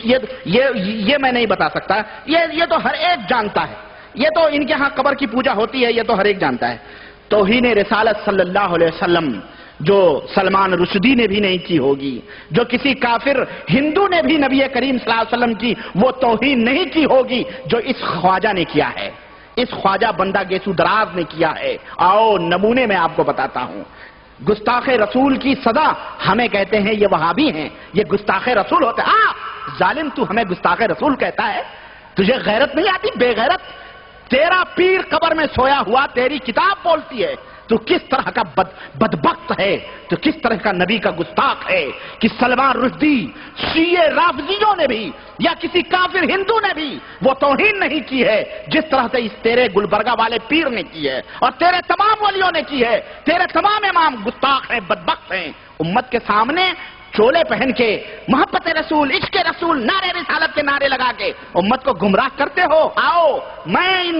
یہ میں نہیں بتا سکتا، یہ تو ہر ایک جانتا ہے، یہ تو ان کے ہاں قبر کی پوجا ہوتی ہے، یہ تو ہر ایک جانتا ہے۔ توہین رسالت صلی اللہ علیہ وسلم جو سلمان رشدی نے بھی نہیں کی ہوگی، جو کسی کافر ہندو نے بھی نبی کریم صلی اللہ علیہ وسلم کی وہ توہین نہیں کی ہوگی جو اس خواجہ نے کیا ہے، اس خواجہ بندہ گیسو دراز نے کیا ہے۔ آؤ نمونے میں آپ کو بتاتا ہوں۔ گستاخ رسول کی سزا ہمیں کہتے ہیں یہ وہابی ہیں، یہ گستاخ رسول ہوتے ہیں۔ ظالم تو ہمیں گستاخ رسول کہتا ہے، تجھے غیرت نہیں آتی؟ بے غیرت، تیرا پیر قبر میں سویا ہوا تیری کتاب بولتی ہے، تو کس طرح کا بدبخت ہے، تو کس طرح کا نبی کا گستاخ ہے کہ سلمان رشدی، شیعہ رافضیوں نے بھی یا کسی کافر ہندو نے بھی وہ توہین نہیں کی ہے جس طرح سے اس تیرے گلبرگہ والے پیر نے کی ہے اور تیرے تمام ولیوں نے کی ہے۔ تیرے تمام امام گستاخ ہیں، بدبخت ہیں۔ امت کے سامنے چولے پہن کے محبت رسول، عشق رسول، نعرے رسالت کے نعرے لگا کے امت کو گمراہ کرتے ہو۔ آؤ میں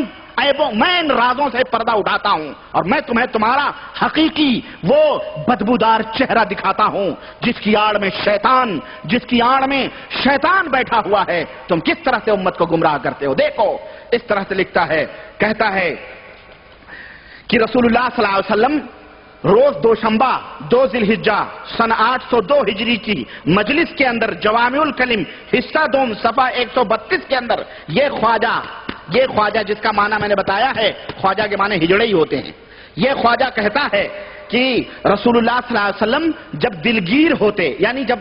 ان رازوں سے پردہ اٹھاتا ہوں اور میں تمہیں تمہارا حقیقی وہ بدبودار چہرہ دکھاتا ہوں جس کی آڑ میں شیطان بیٹھا ہوا ہے۔ تم کس طرح سے امت کو گمراہ کرتے ہو؟ دیکھو اس طرح سے لکھتا ہے، کہتا ہے کہ رسول اللہ صلی اللہ علیہ وسلم روز دوشنبہ 2 ذی الحجہ سن 802 ہجری کی مجلس کے اندر جوامع الکلم حصہ دوم صفحہ 132 کے اندر یہ خواجہ جس کا معنی میں نے بتایا ہے، خواجہ کے معنی ہجڑے ہی ہوتے ہیں، یہ خواجہ کہتا ہے کہ رسول اللہ صلی اللہ علیہ وسلم جب دلگیر ہوتے، یعنی جب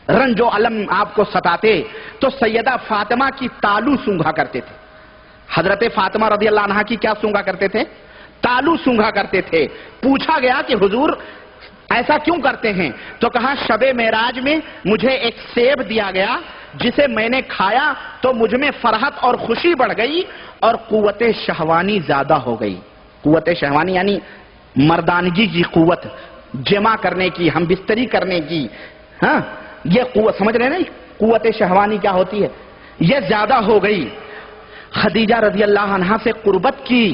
رنج و علم آپ کو ستاتے تو سیدہ فاطمہ کی تالو سونگھا کرتے تھے۔ حضرت فاطمہ رضی اللہ عنہا کی کیا سونگھا کرتے تھے؟ تالو سونگھا کرتے تھے۔ پوچھا گیا کہ حضور ایسا کیوں کرتے ہیں؟ تو کہا شب معراج میں مجھے ایک سیب دیا گیا جسے میں نے کھایا تو مجھ میں فرحت اور خوشی بڑھ گئی اور قوت شہوانی زیادہ ہو گئی۔ قوت شہوانی یعنی مردانگی کی قوت، جمع کرنے کی، ہم بستری کرنے کی، ہاں یہ قوت سمجھ رہے ہیں نا، قوت شہوانی کیا ہوتی ہے، یہ زیادہ ہو گئی۔ خدیجہ رضی اللہ عنہا سے قربت کی،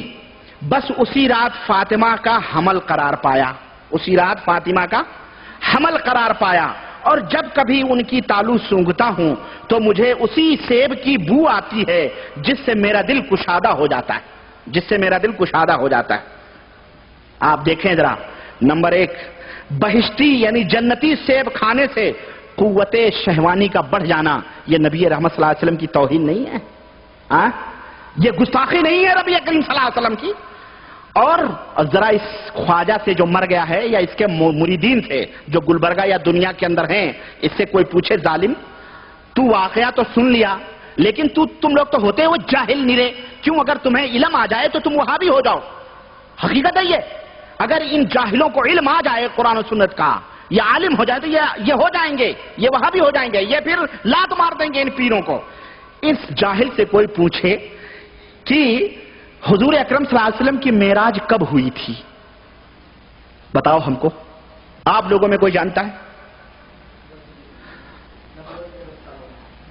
بس اسی رات فاطمہ کا حمل قرار پایا، اسی رات فاطمہ کا حمل قرار پایا، اور جب کبھی ان کی تالو سونگھتا ہوں تو مجھے اسی سیب کی بو آتی ہے جس سے میرا دل کشادہ ہو جاتا ہے، آپ دیکھیں ذرا، نمبر 1 بہشتی یعنی جنتی سیب کھانے سے قوت شہوانی کا بڑھ جانا، یہ نبی رحمت صلی اللہ علیہ وسلم کی توہین نہیں ہے؟ یہ گستاخی نہیں ہے نبی کریم صلی اللہ علیہ وسلم کی؟ اور ذرا اس خواجہ سے جو مر گیا ہے یا اس کے مریدین سے جو گلبرگہ یا دنیا کے اندر ہیں، اس سے کوئی پوچھے ظالم تو واقعہ تو سن لیا لیکن تم لوگ تو ہوتے ہو جاہل نرے، کیوں اگر تمہیں علم آ جائے تو تم وہابی ہو جاؤ؟ حقیقت ہے یہ، اگر ان جاہلوں کو علم آ جائے قرآن و سنت کا، یہ عالم ہو جائے تو یہ ہو جائیں گے، یہ وہابی ہو جائیں گے، یہ پھر لات مار دیں گے ان پیروں کو۔ اس جاہل سے کوئی پوچھے کہ حضور اکرم صلی اللہ علیہ وسلم کی معراج کب ہوئی تھی؟ بتاؤ ہم کو، آپ لوگوں میں کوئی جانتا ہے؟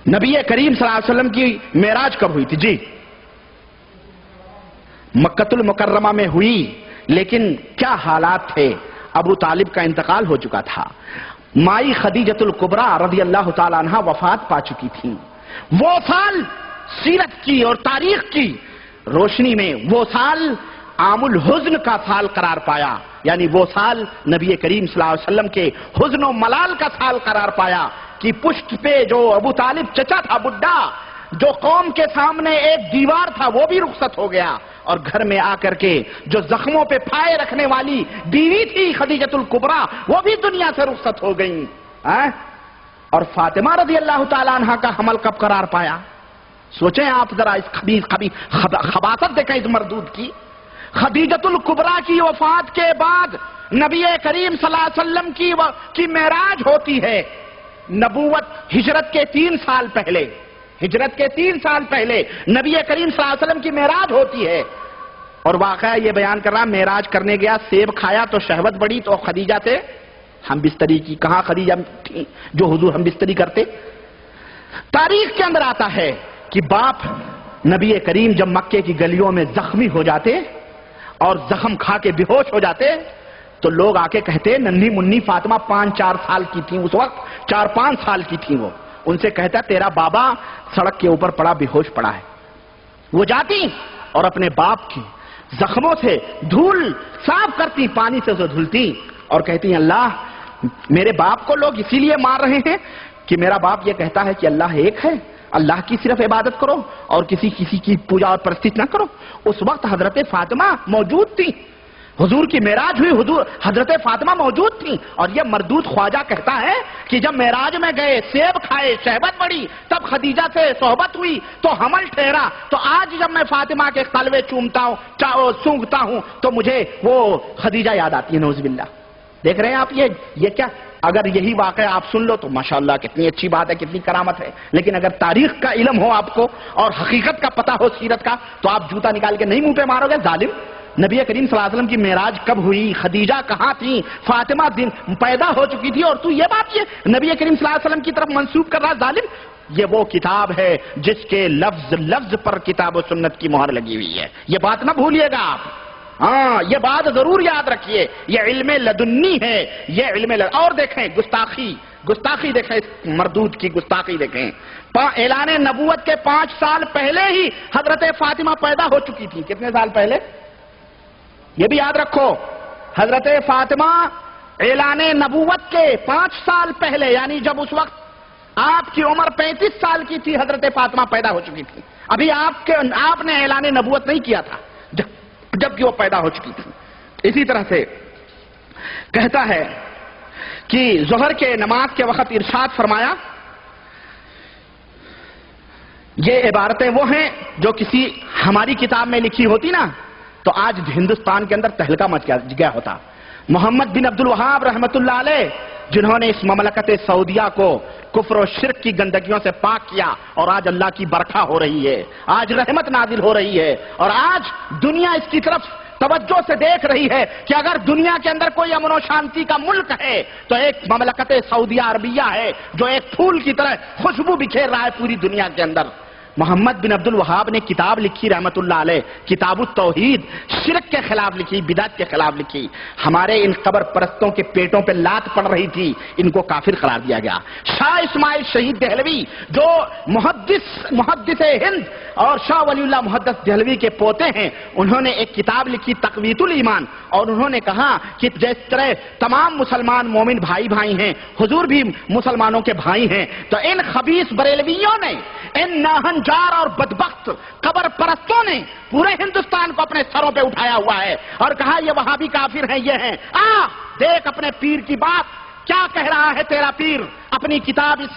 نبی کریم صلی اللہ علیہ وسلم کی معراج کب ہوئی تھی؟ جی مکۃ المکرمہ میں ہوئی، لیکن کیا حالات تھے؟ ابو طالب کا انتقال ہو چکا تھا، مائی خدیجۃ الکبریٰ رضی اللہ تعالی عنہ وفات پا چکی تھی۔ وہ سال سیرت کی اور تاریخ کی روشنی میں وہ سال عام الحزن کا سال قرار پایا، یعنی وہ سال نبی کریم صلی اللہ علیہ وسلم کے حزن و ملال کا سال قرار پایا کہ پشت پہ جو ابو طالب چچا تھا بڈھا، جو قوم کے سامنے ایک دیوار تھا وہ بھی رخصت ہو گیا، اور گھر میں آ کر کے جو زخموں پہ پھائے رکھنے والی بیوی تھی خدیجۃ الکبریٰ وہ بھی دنیا سے رخصت ہو گئیں۔ اور فاطمہ رضی اللہ تعالی عنہ کا حمل کب قرار پایا؟ سوچیں آپ ذرا، اس خباثت دیکھیں اس مردود کی۔ خدیجۃ الکبریٰ کی وفات کے بعد نبی کریم صلی اللہ علیہ وسلم کی معراج ہوتی ہے۔ نبوت ہجرت کے 3 سال پہلے، ہجرت کے 3 سال پہلے نبی کریم صلی اللہ علیہ وسلم کی معراج ہوتی ہے، اور واقعہ یہ بیان کر رہا، معراج کرنے گیا، سیب کھایا تو شہوت بڑھی تو خدیجہ سے ہم بستری کی۔ کہاں خدیجہ تھی جو حضور ہم بستری کرتے؟ تاریخ کے اندر آتا ہے کہ باپ نبی کریم جب مکے کی گلیوں میں زخمی ہو جاتے اور زخم کھا کے بے ہوش ہو جاتے تو لوگ آ کے کہتے ننھی منی فاطمہ 5-4 سال کی تھی اس وقت، 4-5 سال کی تھی وہ، ان سے کہتا تیرا بابا سڑک کے اوپر پڑا بے ہوش پڑا ہے. وہ جاتی اور اپنے باپ کی زخموں سے دھول صاف کرتی, پانی سے اسے دھلتی اور کہتی اللہ میرے باپ کو لوگ اسی لیے مار رہے ہیں کہ میرا باپ یہ کہتا ہے کہ اللہ ایک ہے, اللہ کی صرف عبادت کرو اور کسی کی پوجا اور پرستش نہ کرو. اس وقت حضرت فاطمہ موجود تھی, حضور کی معراج ہوئی, حضرت فاطمہ موجود تھی. اور یہ مردود خواجہ کہتا ہے کہ جب معراج میں گئے, سیب کھائے, شہبت بڑی, تب خدیجہ سے صحبت ہوئی تو حمل ٹھہرا, تو آج جب میں فاطمہ کے تلوے چومتا ہوں, سونگھتا ہوں, تو مجھے وہ خدیجہ یاد آتی ہے. نعوذ باللہ. دیکھ رہے ہیں آپ یہ کیا, اگر یہی واقعہ آپ سن لو تو ماشاءاللہ کتنی اچھی بات ہے, کتنی کرامت ہے. لیکن اگر تاریخ کا علم ہو آپ کو اور حقیقت کا پتہ ہو سیرت کا, تو آپ جوتا نکال کے نہیں منہ پہ مارو گے ظالم. نبی کریم صلی اللہ علیہ وسلم کی معراج کب ہوئی, خدیجہ کہاں تھی, فاطمہ پیدا ہو چکی تھی, اور تو یہ بات یہ نبی کریم صلی اللہ علیہ وسلم کی طرف منسوب کر رہا ظالم. یہ وہ کتاب ہے جس کے لفظ لفظ پر کتاب و سنت کی مہر لگی ہوئی ہے. یہ بات نہ بھولیے گا آپ, ہاں یہ بات ضرور یاد رکھیے. یہ علم لدنی ہے, یہ علم اور دیکھیں گستاخی دیکھیں, اس مردود کی گستاخی دیکھیں. اعلان نبوت کے 5 سال پہلے ہی حضرت فاطمہ پیدا ہو چکی تھی. کتنے سال پہلے, یہ بھی یاد رکھو. حضرت فاطمہ اعلان نبوت کے 5 سال پہلے, یعنی جب اس وقت آپ کی عمر 35 سال کی تھی, حضرت فاطمہ پیدا ہو چکی تھی. ابھی آپ نے اعلان نبوت نہیں کیا تھا جبکہ وہ پیدا ہو چکی تھی. اسی طرح سے کہتا ہے کہ ظہر کے نماز کے وقت ارشاد فرمایا, یہ عبارتیں وہ ہیں جو کسی ہماری کتاب میں لکھی ہوتی نا تو آج ہندوستان کے اندر تہلکہ مچ گیا ہوتا. محمد بن عبد الوہاب رحمت اللہ علیہ, جنہوں نے اس مملکت سعودیہ کو کفر و شرک کی گندگیوں سے پاک کیا, اور آج اللہ کی برکھا ہو رہی ہے, آج رحمت نازل ہو رہی ہے, اور آج دنیا اس کی طرف توجہ سے دیکھ رہی ہے کہ اگر دنیا کے اندر کوئی امن و شانتی کا ملک ہے تو ایک مملکت سعودیہ عربیہ ہے, جو ایک پھول کی طرح خوشبو بکھیر رہا ہے پوری دنیا کے اندر. محمد بن عبد الوہاب نے کتاب لکھی رحمت اللہ علیہ, کتاب التوحید, شرک کے خلاف لکھی, بدعت کے خلاف لکھی. ہمارے ان قبر پرستوں کے پیٹوں پہ لات پڑ رہی تھی, ان کو کافر قرار دیا گیا. شاہ اسماعیل شہید دہلوی جو محدث ہند اور شاہ ولی اللہ محدث دہلوی کے پوتے ہیں, انہوں نے ایک کتاب لکھی تقویت الایمان, اور انہوں نے کہا کہ جس طرح تمام مسلمان مومن بھائی ہیں, حضور بھی مسلمانوں کے بھائی ہیں, تو ان خبیث بریلویوں نے, ان ناہنجار اور بدبخت قبر پرستوں نے پورے ہندوستان کو اپنے سروں پہ اٹھایا ہوا ہے اور کہا یہ وہابی کافر ہیں, یہ ہیں. دیکھ اپنے پیر کی بات کیا کہہ رہا ہے تیرا پیر اپنی کتاب اس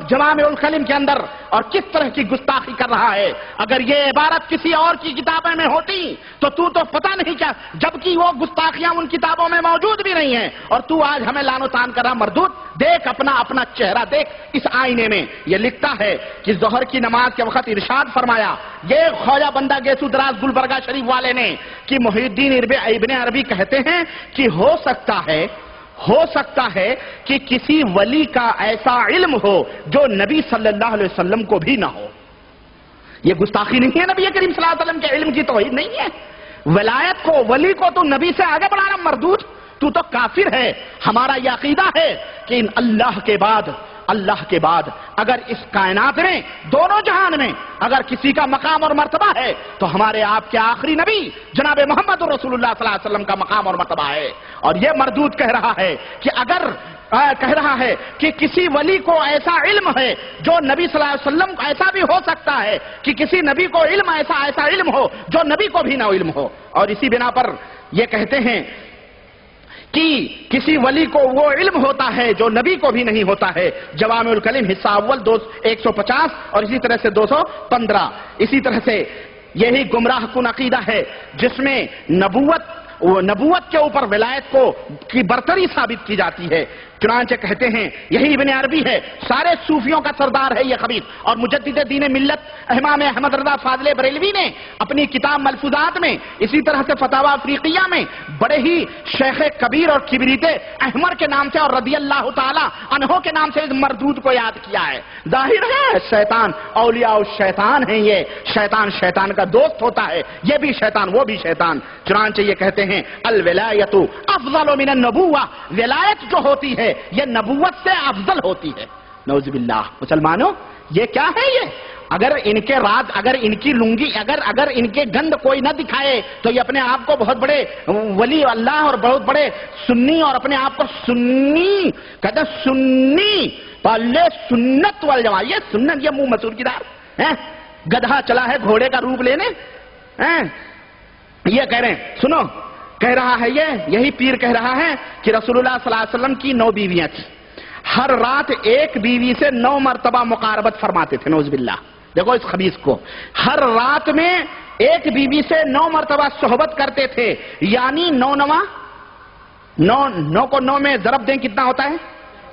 جوامع الکلم کے اندر, اور کس طرح کی گستاخی کر رہا ہے. اگر یہ عبارت کسی اور کی کتابیں میں ہوتی تو پتہ نہیں کیا, جبکہ وہ گستاخیاں ان کتابوں میں موجود بھی نہیں ہیں, اور تو آج ہمیں لان و تان کر رہا. مردود, دیکھ اپنا چہرہ دیکھ اس آئینے میں. یہ لکھتا ہے کہ ظہر کی نماز کے وقت ارشاد فرمایا, یہ خواجہ بندہ گیسو دراز گلبرگہ شریف والے نے, کہ محی الدین ابن عربی کہتے ہیں کہ ہو سکتا ہے کہ کسی ولی کا ایسا علم ہو جو نبی صلی اللہ علیہ وسلم کو بھی نہ ہو. یہ گستاخی نہیں ہے, نبی کریم صلی اللہ علیہ وسلم کے علم کی توحید نہیں ہے. ولایت کو, ولی کو تو نبی سے آگے بڑھانا. مردود, تو کافر ہے. ہمارا یہ عقیدہ ہے کہ اللہ کے بعد اگر اس کائنات میں, دونوں جہان میں اگر کسی کا مقام اور مرتبہ ہے تو ہمارے آپ کے آخری نبی جناب محمد رسول اللہ صلی اللہ علیہ وسلم کا مقام اور مرتبہ ہے. اور یہ مردود کہہ رہا ہے کہ کسی ولی کو ایسا علم ہے جو نبی صلی اللہ علیہ وسلم, ایسا بھی ہو سکتا ہے کہ کسی نبی کو علم ایسا علم ہو جو نبی کو بھی نہ علم ہو. اور اسی بنا پر یہ کہتے ہیں کہ کسی ولی کو وہ علم ہوتا ہے جو نبی کو بھی نہیں ہوتا ہے. جوامع الکلم حصہ اول 150 اور اسی طرح سے 215. اسی طرح سے یہی گمراہ کن عقیدہ ہے جس میں نبوت کے اوپر ولایت کی برتری ثابت کی جاتی ہے. چنانچہ کہتے ہیں, یہی ابن عربی ہے, سارے صوفیوں کا سردار ہے یہ خبیث, اور مجدد دین ملت امام احمد رضا فاضل بریلوی نے اپنی کتاب ملفوظات میں, اسی طرح سے فتاوی افریقیہ میں بڑے ہی شیخ کبیر اور کبریت احمر کے نام سے اور رضی اللہ تعالی عنہ کے نام سے اس مردود کو یاد کیا ہے. ظاہر ہے شیطان اولیاء الشیطان ہیں, یہ شیطان کا دوست ہوتا ہے, یہ بھی شیطان وہ بھی شیطان. چنانچہ یہ کہتے ہیں الولایت افضل من النبوہ, ولایت جو ہوتی ہے یہ نبوت سے افضل ہوتی ہے. نعوذ باللہ. مسلمانوں یہ کیا ہے؟ یہ اگر ان کے رات، اگر ان کی لنگی، اگر ان کے گند کوئی نہ دکھائے تو یہ اپنے آپ کو بہت بڑے ولی اللہ اور بہت بڑے سنی اور اپنے آپ کو سنی کہتے ہیں. سنی پلے سنت والجماعت، یہ سنت، یہ منہ مسور کی دار گدھا چلا ہے گھوڑے کا روپ لینے. یہ کہہ رہے ہیں، سنو کہہ رہا ہے یہی پیر کہہ رہا ہے کہ رسول اللہ صلی اللہ علیہ وسلم کی 9 بیویاں تھیں. ہر رات ایک بیوی سے 9 مرتبہ مقاربت فرماتے تھے. نعوذ باللہ. دیکھو اس خبیث کو، ہر رات میں ایک بیوی سے 9 مرتبہ صحبت کرتے تھے. یعنی 9 کو 9 میں ضرب دیں کتنا ہوتا ہے؟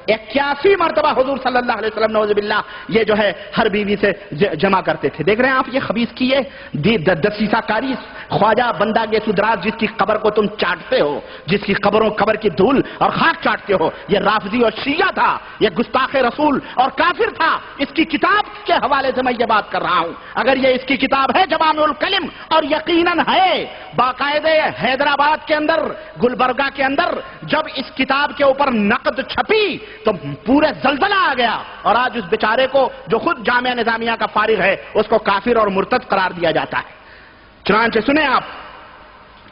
81 مرتبہ حضور صلی اللہ علیہ وسلم نعوذ باللہ یہ جو ہے ہر بیوی سے جمع کرتے تھے. دیکھ رہے ہیں آپ یہ خبیث کی ہے دسیسہ کاری. خواجہ بندہ کے سدراج جس کی قبر کو تم چاٹتے ہو، جس کی قبر کی دھول اور خاک چاٹتے ہو، یہ رافضی اور شیعہ تھا، یہ گستاخ رسول اور کافر تھا. اس کی کتاب کے حوالے سے میں یہ بات کر رہا ہوں. اگر یہ اس کی کتاب ہے جوامع الکلم، اور یقیناً ہے باقاعدہ حیدرآباد کے اندر، گلبرگہ کے اندر جب اس کتاب کے اوپر نقد چھپی تو پورے زلزلہ آ گیا، اور آج اس بیچارے کو جو خود جامعہ نظامیہ کا فارغ ہے اس کو کافر اور مرتد قرار دیا جاتا ہے. چنانچہ سنیں آپ،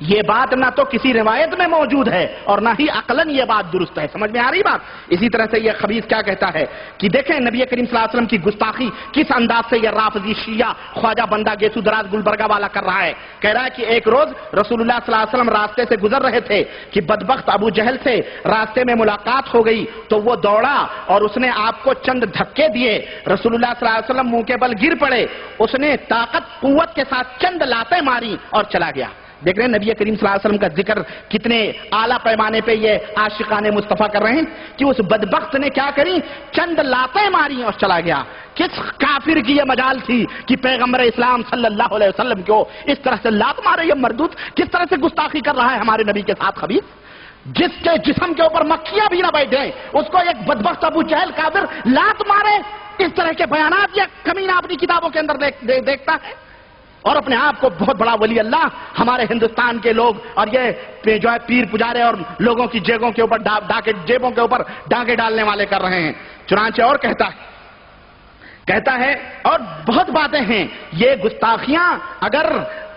یہ بات نہ تو کسی روایت میں موجود ہے اور نہ ہی عقلاً یہ بات درست ہے. سمجھ میں آ رہی بات؟ اسی طرح سے یہ خبیث کیا کہتا ہے کہ دیکھیں نبی کریم صلی اللہ علیہ وسلم کی گستاخی کس انداز سے یہ رافضی شیعہ خواجہ بندہ گیسو دراز گلبرگہ والا کر رہا ہے. کہہ رہا ہے کہ ایک روز رسول اللہ صلی اللہ علیہ وسلم راستے سے گزر رہے تھے کہ بدبخت ابو جہل سے راستے میں ملاقات ہو گئی تو وہ دوڑا اور اس نے آپ کو چند دھکے دیے. رسول اللہ صلی اللہ علیہ وسلم منہ کے بل گر پڑے. اس نے طاقت قوت کے ساتھ چند لاتیں ماری اور چلا گیا. دیکھ رہے ہیں نبی کریم صلی اللہ علیہ وسلم کا ذکر کتنے اعلیٰ پیمانے پہ یہ عاشقان مصطفیٰ کر رہے ہیں کہ اس بدبخت نے کیا کری؟ چند لاتیں ماری اور چلا گیا. کس کافر کی یہ مجال تھی کہ پیغمبر اسلام صلی اللہ علیہ وسلم کو اس طرح سے لات مارے؟ یہ مردود کس طرح سے گستاخی کر رہا ہے ہمارے نبی کے ساتھ خبیث. جس کے جسم کے اوپر مکھیاں بھی نہ بیٹھے اس کو ایک بدبخت ابو جہل کافر لات مارے. اس طرح کے بیانات یہ کمینہ اپنی کتابوں کے اندر دیکھتا ہے اور اپنے آپ کو بہت بڑا ولی اللہ. ہمارے ہندوستان کے لوگ اور یہ جو ہے پیر پجارے اور لوگوں کی جیبوں کے اوپر جیبوں کے اوپر ڈاکے ڈالنے والے کر رہے ہیں. چنانچہ اور کہتا ہے اور بہت باتیں ہیں. یہ گستاخیاں اگر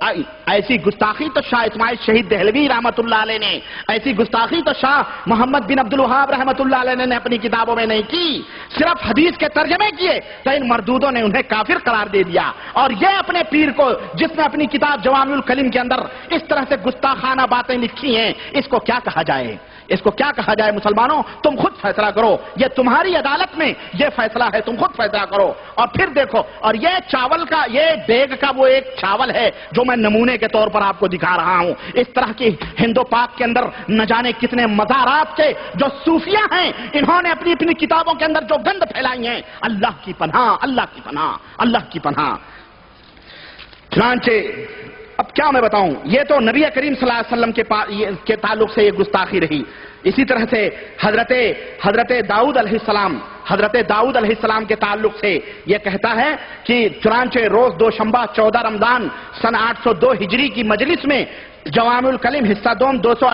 ایسی گستاخی تو شاہ اسماعیل شہید دہلوی رحمت اللہ علیہ نے، ایسی گستاخی تو شاہ محمد بن عبد الوہاب رحمت اللہ علیہ نے اپنی کتابوں میں نہیں کی، صرف حدیث کے ترجمے کیے تو ان مردودوں نے انہیں کافر قرار دے دیا. اور یہ اپنے پیر کو جس نے اپنی کتاب جوامع الکلم کے اندر اس طرح سے گستاخانہ باتیں لکھی ہیں، اس کو کیا کہا جائے؟ اس کو کیا کہا جائے؟ مسلمانوں تم خود فیصلہ کرو. یہ تمہاری عدالت میں یہ فیصلہ ہے، تم خود فیصلہ کرو. اور پھر دیکھو، اور یہ چاول کا، یہ دیگ کا وہ ایک چاول ہے جو میں نمونے کے طور پر آپ کو دکھا رہا ہوں. اس طرح کی ہندو پاک کے اندر نہ جانے کتنے مزارات کے جو صوفیہ ہیں، انہوں نے اپنی اپنی کتابوں کے اندر جو گند پھیلائی ہیں. اللہ کی پناہ، اللہ کی پناہ، اللہ کی پناہ. چنانچہ اب کیا میں بتاؤں، یہ تو نبی کریم صلی اللہ علیہ وسلم کے تعلق سے یہ گستاخی رہی. اسی طرح سے حضرت داؤد علیہ السلام کے تعلق سے یہ کہتا ہے کہ چنانچہ روز دوشنبہ 14 رمضان سن 802 ہجری کی مجلس میں جوامع الکلم حصہ دوم 200